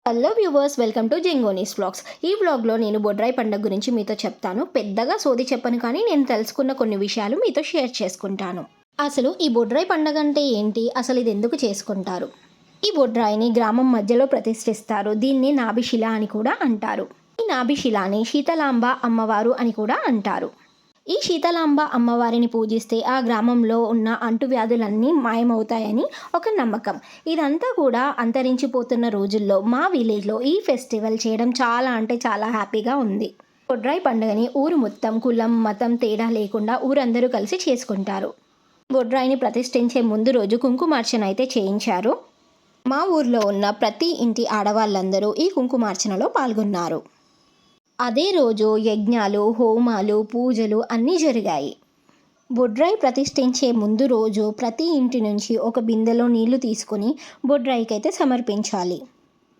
Hello viewers, welcome to జెంగోనీస్ vlogs. ఈ వ్లాగ్లో నేను బొడ్రాయి పండుగ గురించి మీతో చెప్తాను. పెద్దగా సోది చెప్పను, కానీ నేను తెలుసుకున్న కొన్ని విషయాలు మీతో షేర్ చేసుకుంటాను. అసలు ఈ బొడ్రాయి పండుగ అంటే ఏంటి, అసలు ఇది ఎందుకు చేసుకుంటారు? ఈ బొడ్రాయిని గ్రామం మధ్యలో ప్రతిష్ఠిస్తారు. దీన్ని నాభిశిల అని కూడా అంటారు. ఈ నాభిశిలాని శీతలాంబ అమ్మవారు అని కూడా అంటారు. ఈ శీతలాంబ అమ్మవారిని పూజిస్తే ఆ గ్రామంలో ఉన్న అంటువ్యాధులన్నీ మాయమవుతాయని ఒక నమ్మకం. ఇదంతా కూడా అంతరించిపోతున్న రోజుల్లో మా విలేజ్లో ఈ ఫెస్టివల్ చేయడం చాలా అంటే చాలా హ్యాపీగా ఉంది. బొడ్రాయి పండుగని ఊరు మొత్తం కులం మతం తేడా లేకుండా ఊరందరూ కలిసి చేసుకుంటారు. బొడ్రాయిని ప్రతిష్ఠించే ముందు రోజు కుంకుమార్చన అయితే చేయించారు. మా ఊర్లో ఉన్న ప్రతి ఇంటి ఆడవాళ్ళందరూ ఈ కుంకుమార్చనలో పాల్గొన్నారు. అదే రోజు యజ్ఞాలు, హోమాలు, పూజలు అన్నీ జరిగాయి. బొడ్రాయి ప్రతిష్ఠించే ముందు రోజు ప్రతి ఇంటి నుంచి ఒక బిందెలో నీళ్లు తీసుకొని బొడ్రాయికైతే సమర్పించాలి.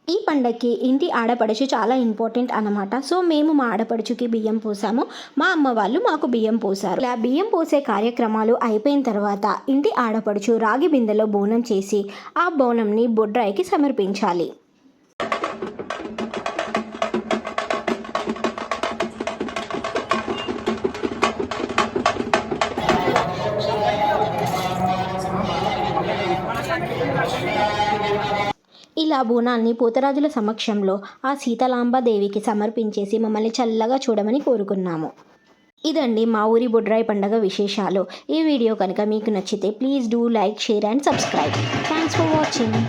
ఈ పండగకి ఇంటి ఆడపడుచు చాలా ఇంపార్టెంట్ అన్నమాట. సో మేము మా ఆడపడుచుకి బియ్యం పోసాము, మా అమ్మ వాళ్ళు మాకు బియ్యం పోసారు. ఇలా బియ్యం పోసే కార్యక్రమాలు అయిపోయిన తర్వాత ఇంటి ఆడపడుచు రాగి బిందెలో బోనం చేసి ఆ బోనంని బొడ్రాయికి సమర్పించాలి. ఇలా బోనాన్ని పోతరాజుల సమక్షంలో ఆ సీతలాంబాదేవికి సమర్పించేసి మమ్మల్ని చల్లగా చూడమని కోరుకున్నాము. ఇదండి మా ఊరి బొడ్రాయి పండుగ విశేషాలు. ఈ వీడియో కనుక మీకు నచ్చితే please do like, share and subscribe. Thanks for watching.